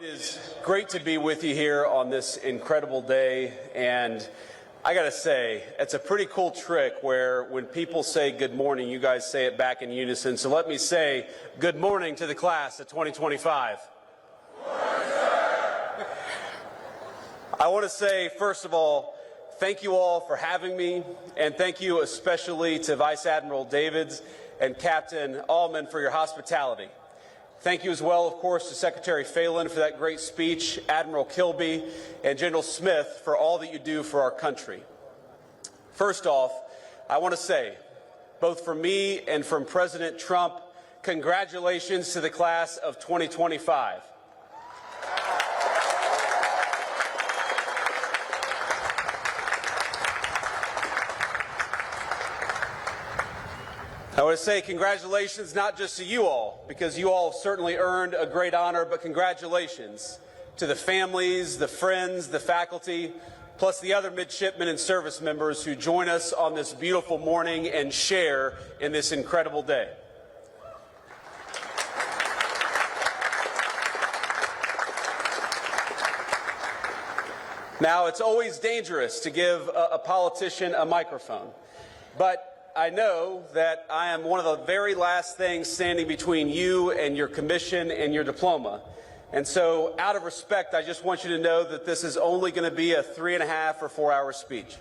It is great to be with you here on this incredible day, and I gotta say, it's a pretty cool trick where when people say good morning, you guys say it back in unison. So let me say good morning to the class of 2025. Good morning, sir. I want to say, first of all, thank you all for having me, and thank you especially to Vice Admiral Davids and Captain Allman for your hospitality. Thank you as well, of course, to Secretary Phelan for that great speech, Admiral Kilby, and General Smith for all that you do for our country. First off, I want to say, both from me and from President Trump, congratulations to the class of 2025. I want to say congratulations not just to you all, because you all certainly earned a great honor, but congratulations to the families, the friends, the faculty, plus the other midshipmen and service members who join us on this beautiful morning and share in this incredible day. Now, it's always dangerous to give a politician a microphone, but I know that I am one of the very last things standing between you and your commission and your diploma. And so, out of respect, I just want you to know that this is only going to be a 3.5 or 4 hour speech.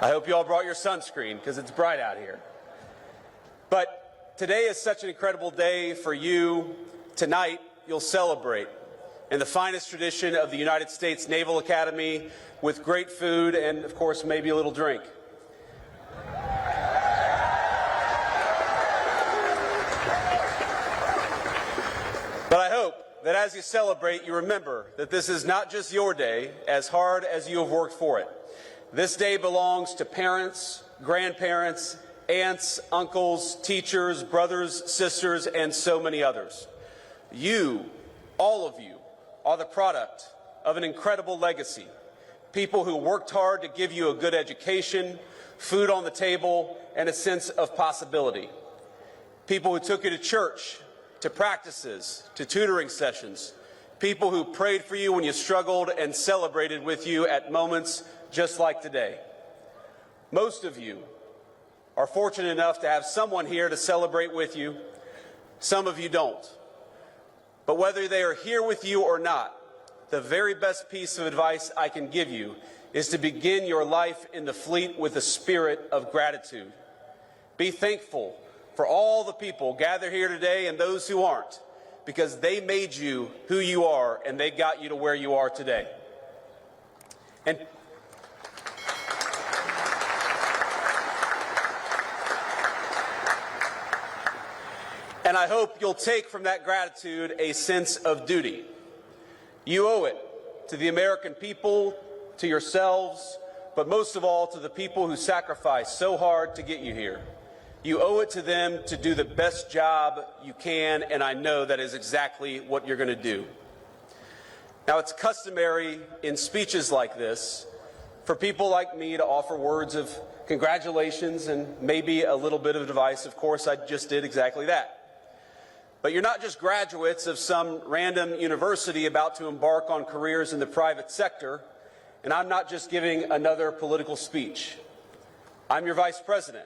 I hope you all brought your sunscreen because it's bright out here. But today is such an incredible day for you. Tonight, you'll celebrate in the finest tradition of the United States Naval Academy with great food and, of course, maybe a little drink. But I hope that as you celebrate, you remember that this is not just your day, as hard as you have worked for it. This day belongs to parents, grandparents, aunts, uncles, teachers, brothers, sisters, and so many others. You, all of you, are the product of an incredible legacy. People who worked hard to give you a good education, food on the table, and a sense of possibility. People who took you to church, to practices, to tutoring sessions, people who prayed for you when you struggled and celebrated with you at moments just like today. Most of you are fortunate enough to have someone here to celebrate with you. Some of you don't. But whether they are here with you or not, the very best piece of advice I can give you is to begin your life in the fleet with a spirit of gratitude. Be thankful for all the people gathered here today and those who aren't, because they made you who you are and they got you to where you are today. And I hope you'll take from that gratitude a sense of duty. You owe it to the American people, to yourselves, but most of all to the people who sacrificed so hard to get you here. You owe it to them to do the best job you can, and I know that is exactly what you're going to do. Now, it's customary in speeches like this for people like me to offer words of congratulations and maybe a little bit of advice. Of course, I just did exactly that. But you're not just graduates of some random university about to embark on careers in the private sector, and I'm not just giving another political speech. I'm your Vice President.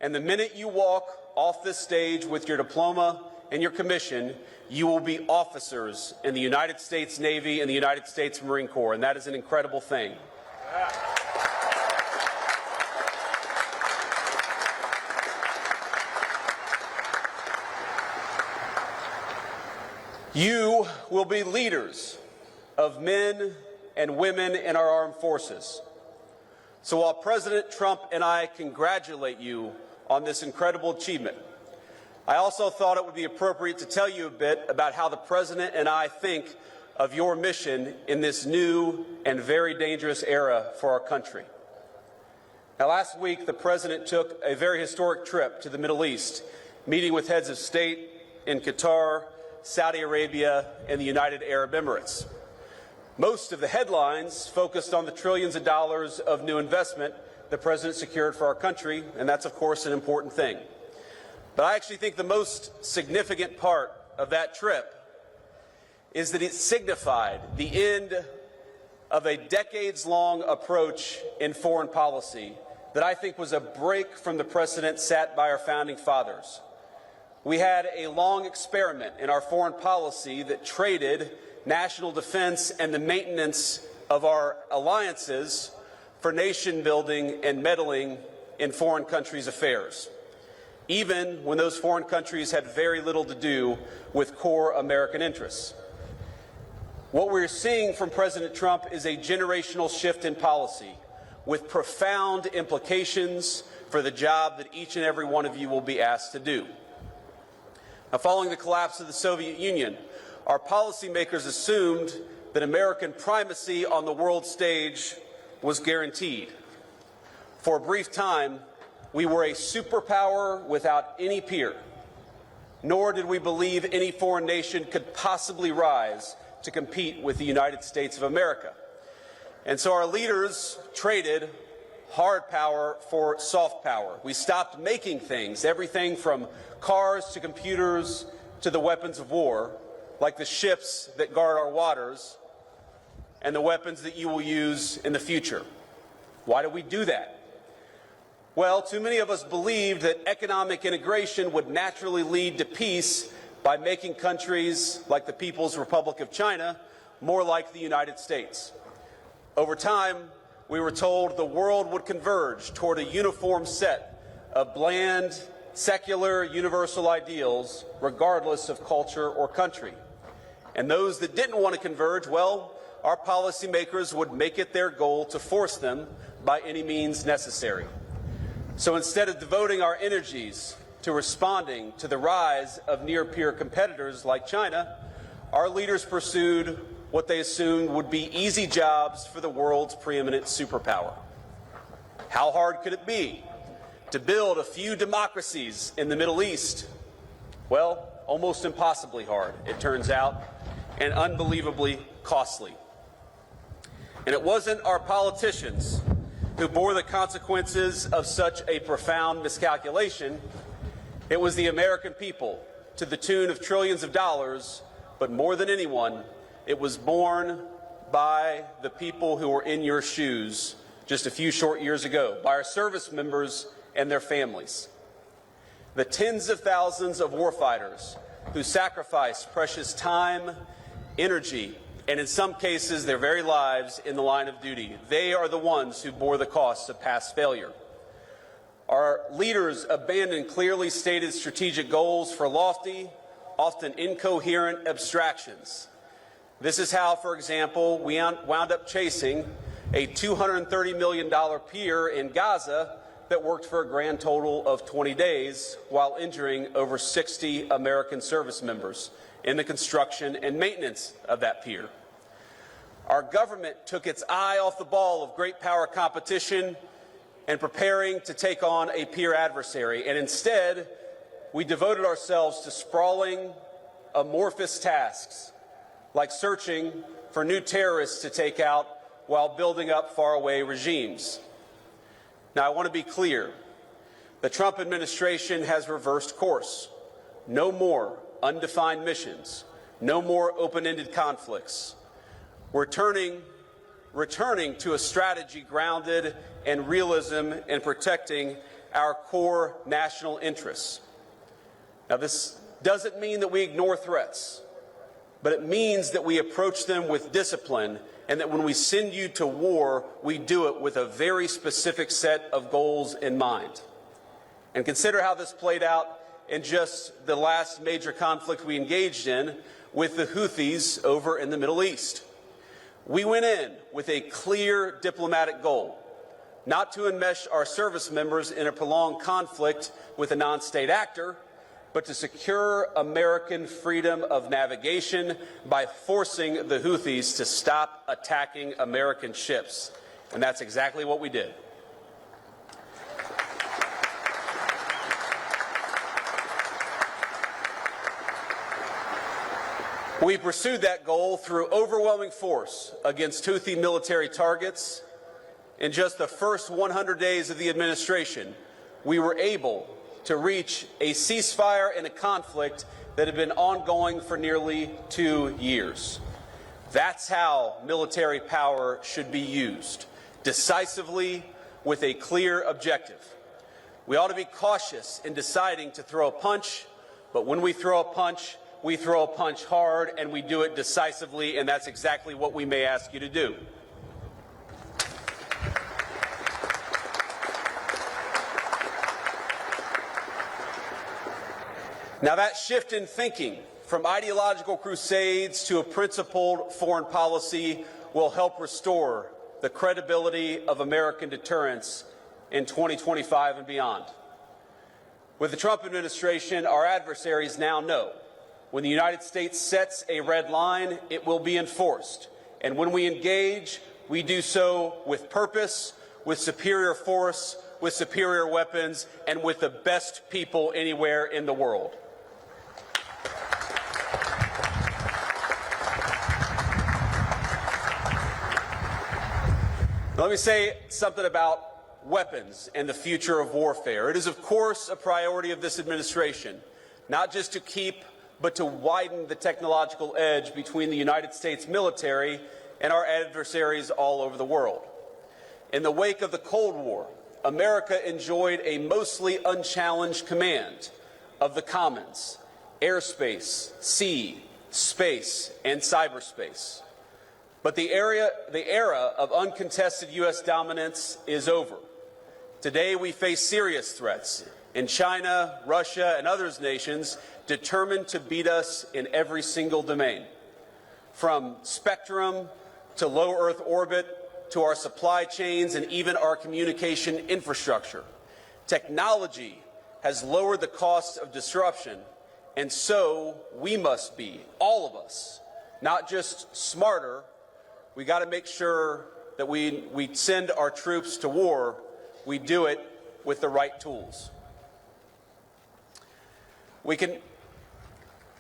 And the minute you walk off this stage with your diploma and your commission, you will be officers in the United States Navy and the United States Marine Corps, and that is an incredible thing. You will be leaders of men and women in our armed forces. So while President Trump and I congratulate you on this incredible achievement, I also thought it would be appropriate to tell you a bit about how the President and I think of your mission in this new and very dangerous era for our country. Now, last week, the President took a very historic trip to the Middle East, meeting with heads of state in Qatar, Saudi Arabia, and the United Arab Emirates. Most of the headlines focused on the trillions of dollars of new investment the President secured for our country, and that's, of course, an important thing. But I actually think the most significant part of that trip is that it signified the end of a decades-long approach in foreign policy that I think was a break from the precedent set by our founding fathers. We had a long experiment in our foreign policy that traded national defense and the maintenance of our alliances for nation building and meddling in foreign countries' affairs, even when those foreign countries had very little to do with core American interests. What we're seeing from President Trump is a generational shift in policy with profound implications for the job that each and every one of you will be asked to do. Now, following the collapse of the Soviet Union, our policymakers assumed that American primacy on the world stage was guaranteed. For a brief time, we were a superpower without any peer, nor did we believe any foreign nation could possibly rise to compete with the United States of America. And so our leaders traded hard power for soft power. We stopped making things, everything from cars to computers to the weapons of war, like the ships that guard our waters and the weapons that you will use in the future. Why did we do that? Well, too many of us believed that economic integration would naturally lead to peace by making countries like the People's Republic of China more like the United States. Over time, we were told the world would converge toward a uniform set of bland, secular, universal ideals, regardless of culture or country. And those that didn't want to converge, well, our policymakers would make it their goal to force them by any means necessary. So instead of devoting our energies to responding to the rise of near-peer competitors like China, our leaders pursued what they assumed would be easy jobs for the world's preeminent superpower. How hard could it be to build a few democracies in the Middle East? Well, almost impossibly hard, it turns out, and unbelievably costly. And it wasn't our politicians who bore the consequences of such a profound miscalculation. It was the American people, to the tune of trillions of dollars, but more than anyone, it was borne by the people who were in your shoes just a few short years ago, by our service members and their families. The tens of thousands of warfighters who sacrificed precious time, energy, and in some cases their very lives in the line of duty. They are the ones who bore the costs of past failure. Our leaders abandoned clearly stated strategic goals for lofty, often incoherent abstractions. This is how, for example, we wound up chasing a $230 million pier in Gaza that worked for a grand total of 20 days while injuring over 60 American service members in the construction and maintenance of that pier. Our government took its eye off the ball of great power competition and preparing to take on a peer adversary, and instead we devoted ourselves to sprawling, amorphous tasks like searching for new terrorists to take out while building up faraway regimes. Now, I want to be clear. The Trump administration has reversed course. No more undefined missions. No more open-ended conflicts. We're returning to a strategy grounded in realism and protecting our core national interests. Now, this doesn't mean that we ignore threats, but it means that we approach them with discipline, and that when we send you to war, we do it with a very specific set of goals in mind. And consider how this played out in just the last major conflict we engaged in with the Houthis over in the Middle East. We went in with a clear diplomatic goal, not to enmesh our service members in a prolonged conflict with a non-state actor, but to secure American freedom of navigation by forcing the Houthis to stop attacking American ships. And that's exactly what we did. We pursued that goal through overwhelming force against Houthi military targets. In just the first 100 days of the administration, we were able to reach a ceasefire in a conflict that have been ongoing for nearly 2 years. That's how military power should be used, decisively, with a clear objective. We ought to be cautious in deciding to throw a punch, but when we throw a punch hard, and we do it decisively, and that's exactly what we may ask you to do. Now, that shift in thinking from ideological crusades to a principled foreign policy will help restore the credibility of American deterrence in 2025 and beyond. With the Trump administration, our adversaries now know when the United States sets a red line, it will be enforced. And when we engage, we do so with purpose, with superior force, with superior weapons, and with the best people anywhere in the world. Let me say something about weapons and the future of warfare. It is, of course, a priority of this administration, not just to keep, but to widen the technological edge between the United States military and our adversaries all over the world. In the wake of the Cold War, America enjoyed a mostly unchallenged command of the commons: airspace, sea, space, and cyberspace. But the era of uncontested U.S. dominance is over. Today we face serious threats in China, Russia, and other nations determined to beat us in every single domain, from spectrum to low Earth orbit to our supply chains and even our communication infrastructure. Technology has lowered the cost of disruption, and so we must be, all of us, not just smarter. We got to make sure that we send our troops to war, we do it with the right tools. We can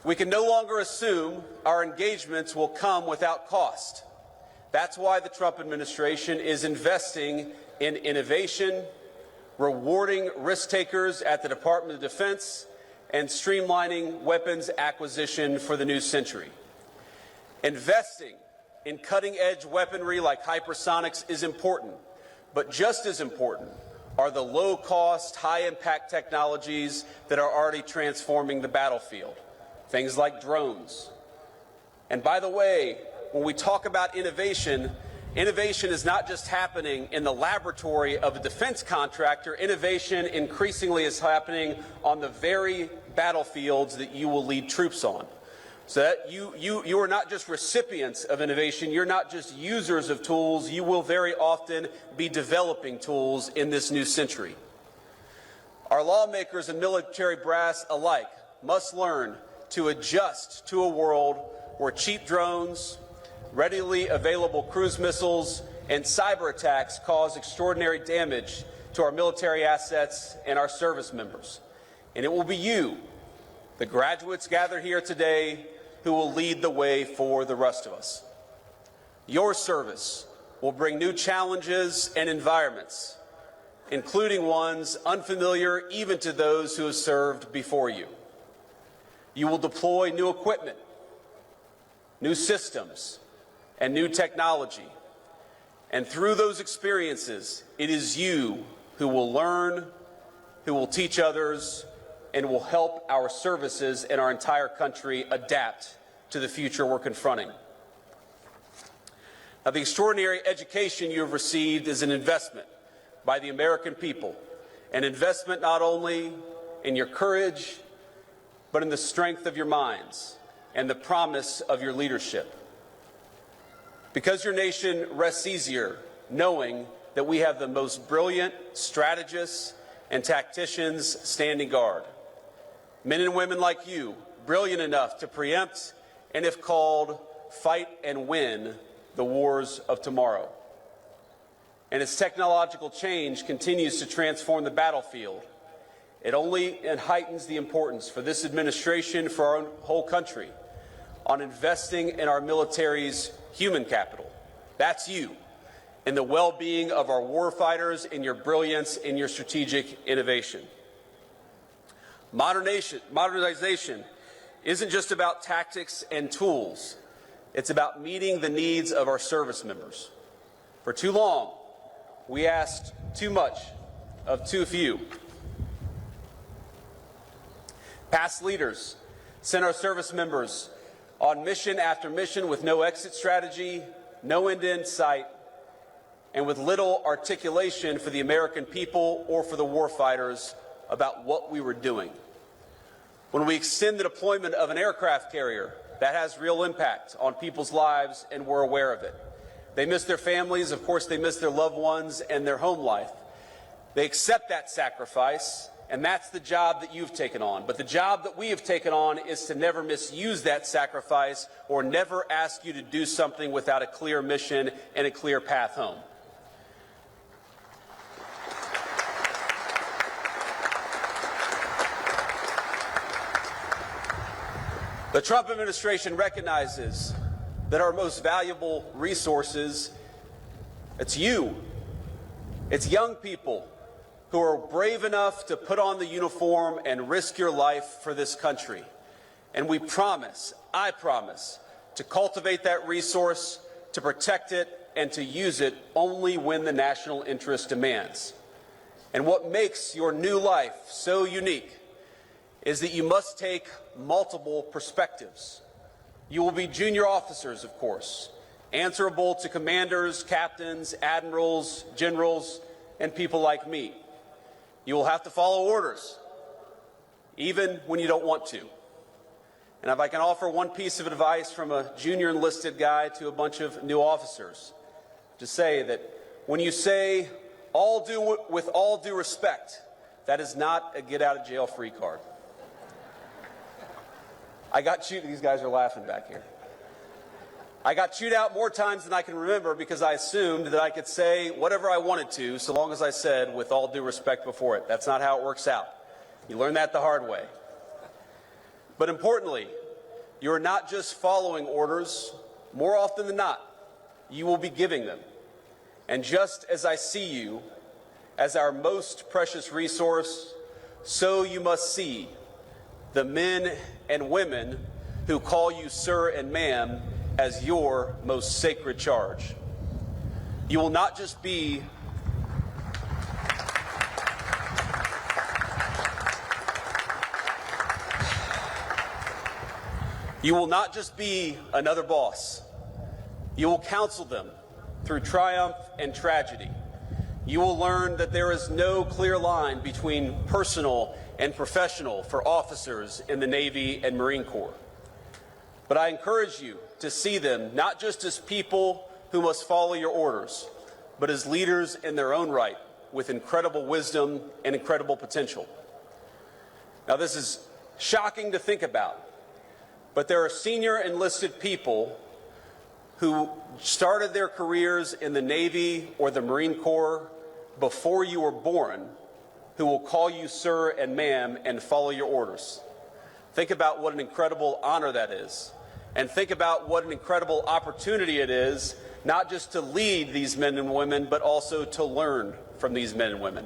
no longer assume our engagements will come without cost. That's why the Trump administration is investing in innovation, rewarding risk takers at the Department of Defense, and streamlining weapons acquisition for the new century. Investing in cutting-edge weaponry like hypersonics is important, but just as important are the low-cost, high-impact technologies that are already transforming the battlefield, things like drones. And by the way, when we talk about innovation, innovation is not just happening in the laboratory of a defense contractor. Innovation increasingly is happening on the very battlefields that you will lead troops on. So that you are not just recipients of innovation, you're not just users of tools, you will very often be developing tools in this new century. Our lawmakers and military brass alike must learn to adjust to a world where cheap drones, readily available cruise missiles, and cyber attacks cause extraordinary damage to our military assets and our service members. And it will be you, the graduates gathered here today, who will lead the way for the rest of us. Your service will bring new challenges and environments, including ones unfamiliar even to those who have served before you. You will deploy new equipment, new systems, and new technology. And through those experiences, it is you who will learn, who will teach others, and will help our services and our entire country adapt to the future we're confronting. Now, the extraordinary education you have received is an investment by the American people, an investment not only in your courage, but in the strength of your minds and the promise of your leadership. Because your nation rests easier knowing that we have the most brilliant strategists and tacticians standing guard. Men and women like you, brilliant enough to preempt and, if called, fight and win the wars of tomorrow. And as technological change continues to transform the battlefield, it only heightens the importance for this administration, for our whole country, on investing in our military's human capital. That's you, in the well-being of our warfighters, in your brilliance, in your strategic innovation. Modernization isn't just about tactics and tools. It's about meeting the needs of our service members. For too long, we asked too much of too few. Past leaders sent our service members on mission after mission with no exit strategy, no end in sight, and with little articulation for the American people or for the warfighters about what we were doing. When we extend the deployment of an aircraft carrier, that has real impact on people's lives, and we're aware of it. They miss their families, of course they miss their loved ones and their home life. They accept that sacrifice, and that's the job that you've taken on. But the job that we have taken on is to never misuse that sacrifice or never ask you to do something without a clear mission and a clear path home. The Trump administration recognizes that our most valuable resources, it's you. It's young people who are brave enough to put on the uniform and risk your life for this country. And we promise, I promise, to cultivate that resource, to protect it, and to use it only when the national interest demands. And what makes your new life so unique is that you must take multiple perspectives. You will be junior officers, of course, answerable to commanders, captains, admirals, generals, and people like me. You will have to follow orders, even when you don't want to. And if I can offer one piece of advice from a junior enlisted guy to a bunch of new officers, to say that when you say with all due respect, that is not a get out of jail free card. These guys are laughing back here. I got chewed out more times than I can remember because I assumed that I could say whatever I wanted to so long as I said with all due respect before it. That's not how it works out. You learn that the hard way. But importantly, you are not just following orders. More often than not, you will be giving them. And just as I see you as our most precious resource, so you must see the men and women who call you sir and ma'am as your most sacred charge. You will not just be another boss. You will counsel them through triumph and tragedy. You will learn that there is no clear line between personal and professional for officers in the Navy and Marine Corps. But I encourage you to see them not just as people who must follow your orders, but as leaders in their own right with incredible wisdom and incredible potential. Now, this is shocking to think about, but there are senior enlisted people who started their careers in the Navy or the Marine Corps before you were born, who will call you sir and ma'am and follow your orders. Think about what an incredible honor that is. And think about what an incredible opportunity it is, not just to lead these men and women, but also to learn from these men and women.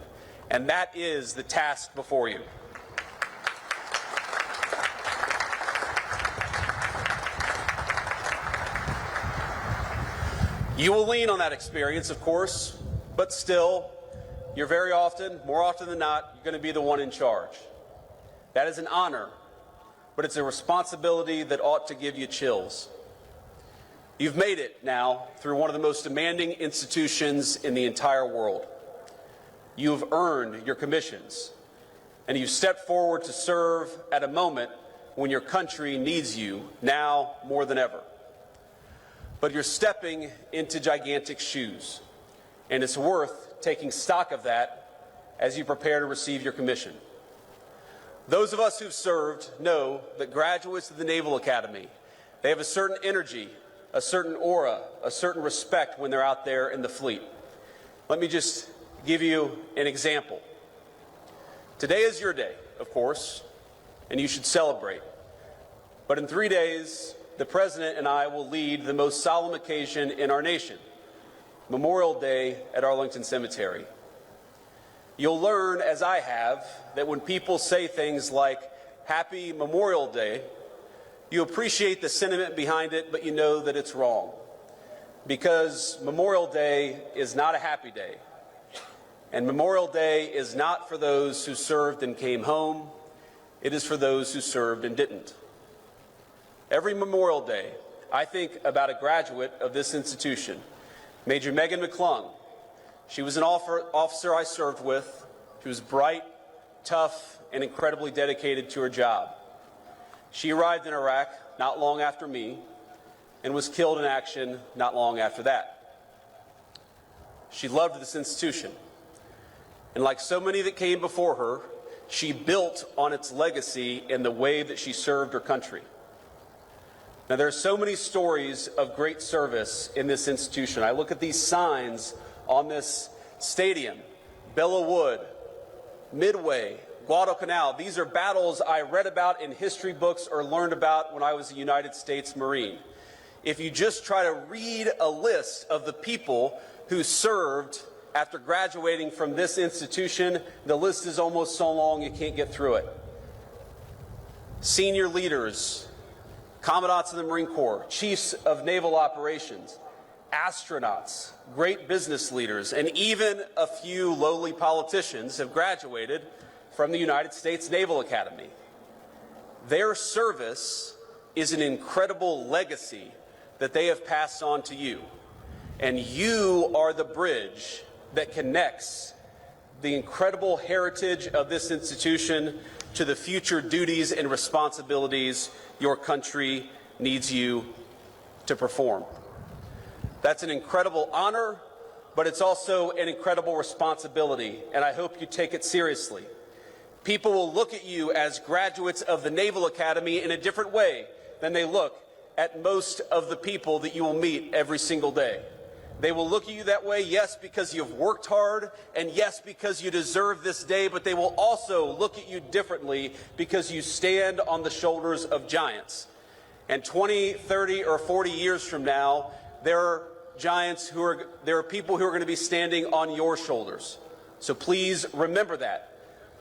And that is the task before you. You will lean on that experience, of course, but still, you're more often than not, you're going to be the one in charge. That is an honor, but it's a responsibility that ought to give you chills. You've made it now through one of the most demanding institutions in the entire world. You've earned your commissions, and you've stepped forward to serve at a moment when your country needs you now more than ever. But you're stepping into gigantic shoes, and it's worth taking stock of that as you prepare to receive your commission. Those of us who've served know that graduates of the Naval Academy, they have a certain energy, a certain aura, a certain respect when they're out there in the fleet. Let me just give you an example. Today is your day, of course, and you should celebrate. But in 3 days, the President and I will lead the most solemn occasion in our nation, Memorial Day at Arlington Cemetery. You'll learn, as I have, that when people say things like Happy Memorial Day, You appreciate the sentiment behind it, but you know that it's wrong. Because Memorial Day is not a happy day. And Memorial Day is not for those who served and came home. It is for those who served and didn't. Every Memorial Day, I think about a graduate of this institution, Major Megan McClung. She was an officer I served with. She was bright, tough, and incredibly dedicated to her job. She arrived in Iraq not long after me and was killed in action not long after that. She loved this institution. And like so many that came before her, she built on its legacy in the way that she served her country. Now, there are so many stories of great service in this institution. I look at these signs on this stadium: Belleau Wood, Midway, Guadalcanal. These are battles I read about in history books or learned about when I was a United States Marine. If you just try to read a list of the people who served after graduating from this institution, the list is almost so long you can't get through it. Senior leaders, commandants of the Marine Corps, chiefs of naval operations, astronauts, great business leaders, and even a few lowly politicians have graduated from the United States Naval Academy. Their service is an incredible legacy that they have passed on to you. And you are the bridge that connects the incredible heritage of this institution to the future duties and responsibilities your country needs you to perform. That's an incredible honor, but it's also an incredible responsibility, and I hope you take it seriously. People will look at you as graduates of the Naval Academy in a different way than they look at most of the people that you will meet every single day. They will look at you that way, yes, because you've worked hard, and yes, because you deserve this day, but they will also look at you differently because you stand on the shoulders of giants. And 20, 30, or 40 years from now, there are people who are going to be standing on your shoulders. So please remember that.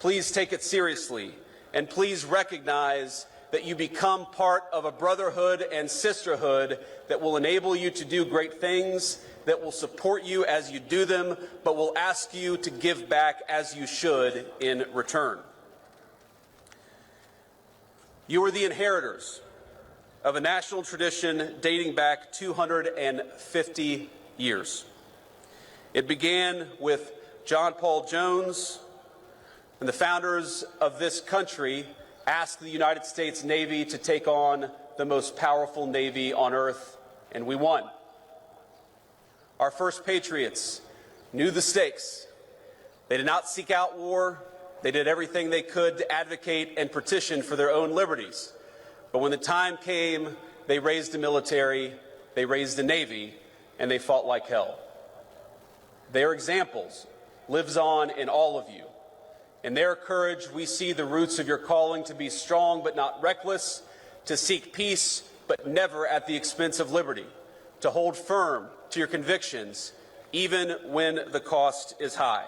Please take it seriously, and please recognize that you become part of a brotherhood and sisterhood that will enable you to do great things, that will support you as you do them, but will ask you to give back as you should in return. You are the inheritors of a national tradition dating back 250 years. It began with John Paul Jones, and the founders of this country asked the United States Navy to take on the most powerful Navy on earth, and we won. Our first patriots knew the stakes. They did not seek out war. They did everything they could to advocate and petition for their own liberties. But when the time came, they raised a military, they raised a Navy, and they fought like hell. Their examples lives on in all of you. In their courage, we see the roots of your calling to be strong but not reckless, to seek peace but never at the expense of liberty, to hold firm to your convictions even when the cost is high.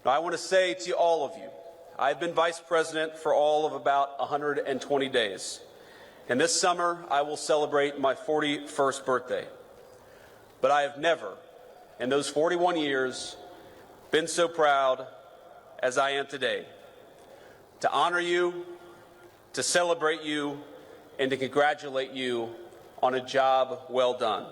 Now, I want to say to all of you, I've been Vice President for all of about 120 days. And this summer, I will celebrate my 41st birthday. But I have never, in those 41 years, been so proud as I am today, to honor you, to celebrate you, and to congratulate you on a job well done.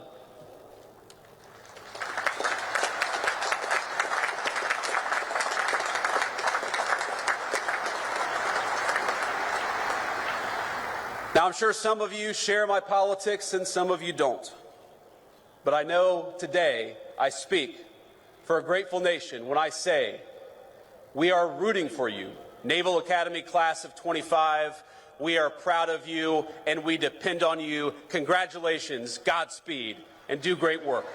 Now, I'm sure some of you share my politics and some of you don't. But I know today I speak for a grateful nation when I say we are rooting for you, Naval Academy Class of 25. We are proud of you, and we depend on you. Congratulations, Godspeed, and do great work.